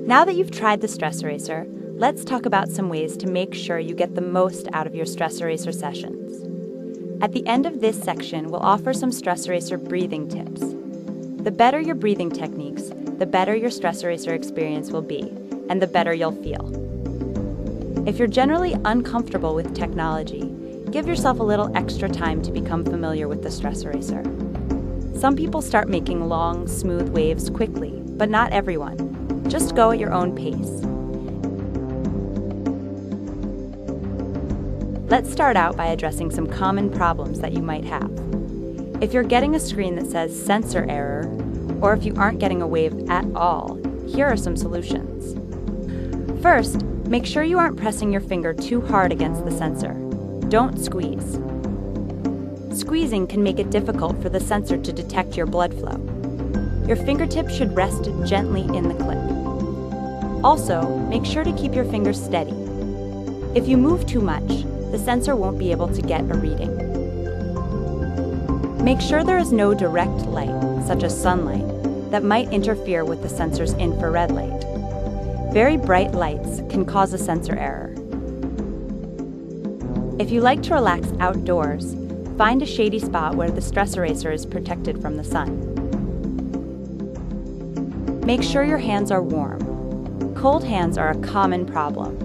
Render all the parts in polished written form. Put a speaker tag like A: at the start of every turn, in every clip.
A: Now that you've tried the Stress Eraser, let's talk about some ways to make sure you get the most out of your Stress Eraser sessions. At the end of this section, we'll offer some Stress Eraser breathing tips. The better your breathing techniques, the better your Stress Eraser experience will be, and the better you'll feel. If you're generally uncomfortable with technology, give yourself a little extra time to become familiar with the Stress Eraser. Some people start making long, smooth waves quickly, but not everyone. Just go at your own pace. Let's start out by addressing some common problems that you might have. If you're getting a screen that says sensor error, or if you aren't getting a wave at all, here are some solutions. First, make sure you aren't pressing your finger too hard against the sensor. Don't squeeze. Squeezing can make it difficult for the sensor to detect your blood flow. Your fingertips should rest gently in the clip. Also, make sure to keep your fingers steady. If you move too much, the sensor won't be able to get a reading. Make sure there is no direct light, such as sunlight, that might interfere with the sensor's infrared light. Very bright lights can cause a sensor error. If you like to relax outdoors, find a shady spot where the Stress Eraser is protected from the sun. Make sure your hands are warm. Cold hands are a common problem.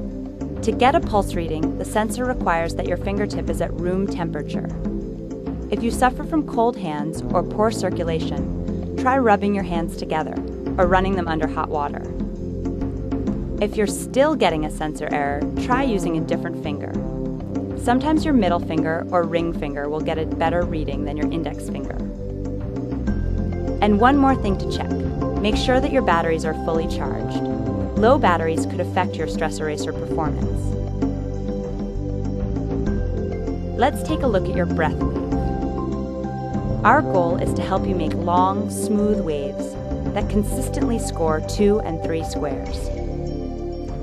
A: To get a pulse reading, the sensor requires that your fingertip is at room temperature. If you suffer from cold hands or poor circulation, try rubbing your hands together or running them under hot water. If you're still getting a sensor error, try using a different finger. Sometimes your middle finger or ring finger will get a better reading than your index finger. And one more thing to check. Make sure that your batteries are fully charged. Low batteries could affect your Stress Eraser performance. Let's take a look at your Breathwave. Our goal is to help you make long, smooth waves that consistently score 2 and 3 squares.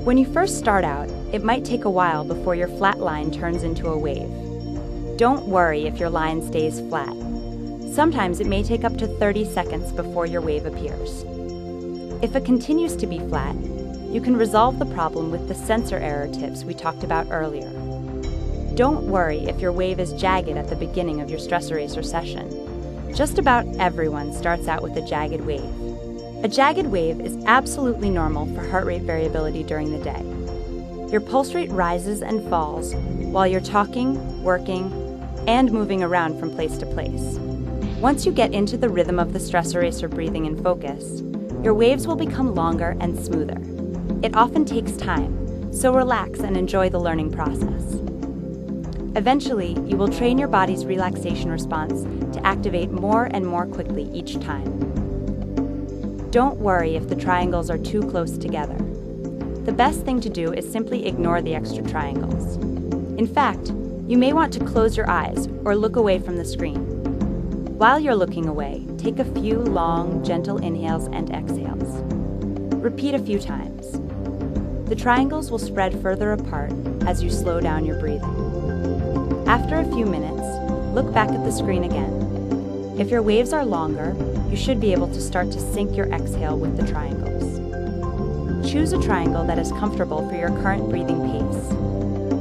A: When you first start out, it might take a while before your flat line turns into a wave. Don't worry if your line stays flat. Sometimes it may take up to 30 seconds before your wave appears. If it continues to be flat, you can resolve the problem with the sensor error tips we talked about earlier. Don't worry if your wave is jagged at the beginning of your Stress Eraser session. Just about everyone starts out with a jagged wave. A jagged wave is absolutely normal for heart rate variability during the day. Your pulse rate rises and falls while you're talking, working, and moving around from place to place. Once you get into the rhythm of the Stress Eraser breathing and focus, your waves will become longer and smoother. It often takes time, so relax and enjoy the learning process. Eventually, you will train your body's relaxation response to activate more and more quickly each time. Don't worry if the triangles are too close together. The best thing to do is simply ignore the extra triangles. In fact, you may want to close your eyes or look away from the screen. While you're looking away, take a few long, gentle inhales and exhales. Repeat a few times. The triangles will spread further apart as you slow down your breathing. After a few minutes, look back at the screen again. If your waves are longer, you should be able to start to sync your exhale with the triangles. Choose a triangle that is comfortable for your current breathing pace.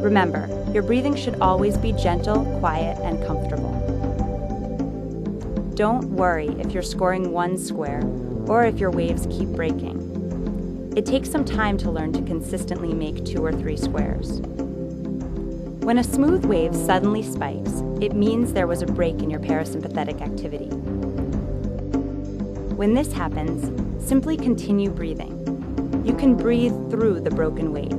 A: Remember, your breathing should always be gentle, quiet, and comfortable. Don't worry if you're scoring 1 square or if your waves keep breaking. It takes some time to learn to consistently make 2 or 3 squares. When a smooth wave suddenly spikes, it means there was a break in your parasympathetic activity. When this happens, simply continue breathing. You can breathe through the broken wave.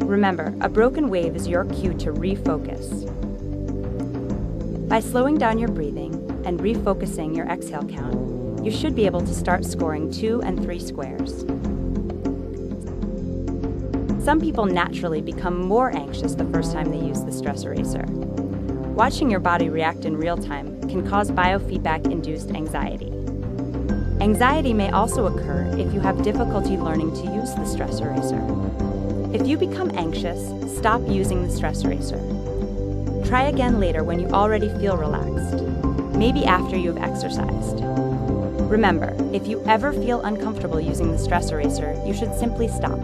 A: Remember, a broken wave is your cue to refocus. By slowing down your breathing and refocusing your exhale count, you should be able to start scoring 2 and 3 squares. Some people naturally become more anxious the first time they use the Stress Eraser. Watching your body react in real time can cause biofeedback-induced anxiety. Anxiety may also occur if you have difficulty learning to use the Stress Eraser. If you become anxious, stop using the Stress Eraser. Try again later when you already feel relaxed, maybe after you've exercised. Remember, if you ever feel uncomfortable using the stress eraser, you should simply stop.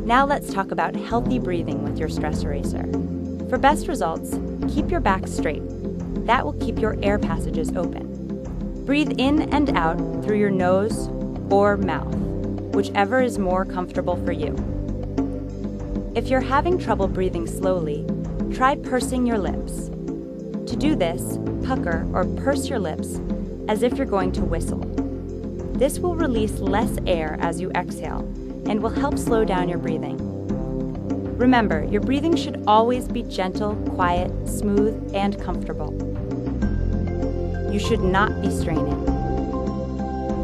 A: Now let's talk about healthy breathing with your stress eraser. For best results, keep your back straight. That will keep your air passages open. Breathe in and out through your nose or mouth, whichever is more comfortable for you. If you're having trouble breathing slowly, try pursing your lips. To do this, pucker or purse your lips as if you're going to whistle. This will release less air as you exhale and will help slow down your breathing. Remember, your breathing should always be gentle, quiet, smooth, and comfortable. You should not be straining,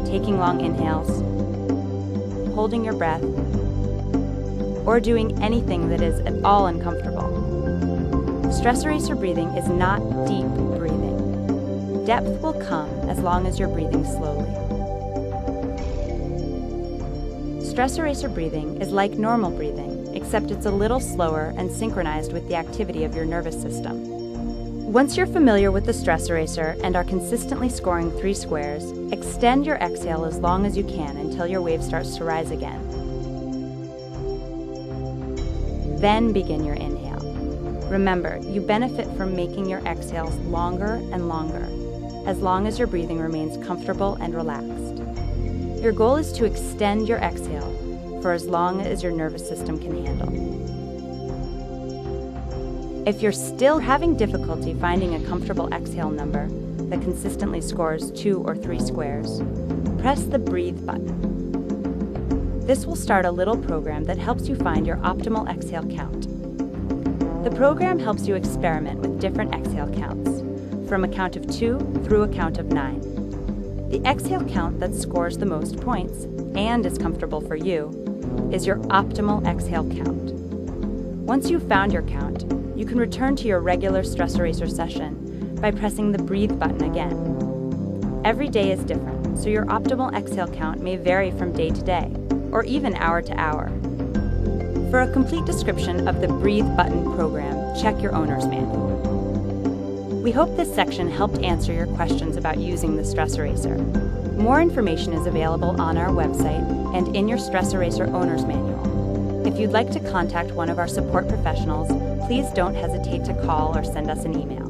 A: taking long inhales, holding your breath, or doing anything that is at all uncomfortable. Stress eraser breathing is not deep breathing. Depth will come as long as you're breathing slowly. Stress eraser breathing is like normal breathing, except it's a little slower and synchronized with the activity of your nervous system. Once you're familiar with the stress eraser and are consistently scoring 3 squares, extend your exhale as long as you can until your wave starts to rise again. Then begin your inhale. Remember, you benefit from making your exhales longer and longer, as long as your breathing remains comfortable and relaxed. Your goal is to extend your exhale for as long as your nervous system can handle. If you're still having difficulty finding a comfortable exhale number that consistently scores 2 or 3 squares, press the Breathe button. This will start a little program that helps you find your optimal exhale count. The program helps you experiment with different exhale counts, from a count of 2 through a count of 9. The exhale count that scores the most points and is comfortable for you is your optimal exhale count. Once you've found your count, you can return to your regular stress eraser session by pressing the Breathe button again. Every day is different, so your optimal exhale count may vary from day to day, or even hour to hour. For a complete description of the Breathe button program, check your owner's manual. We hope this section helped answer your questions about using the stress eraser. More information is available on our website and in your stress eraser owner's manual. If you'd like to contact one of our support professionals, please don't hesitate to call or send us an email.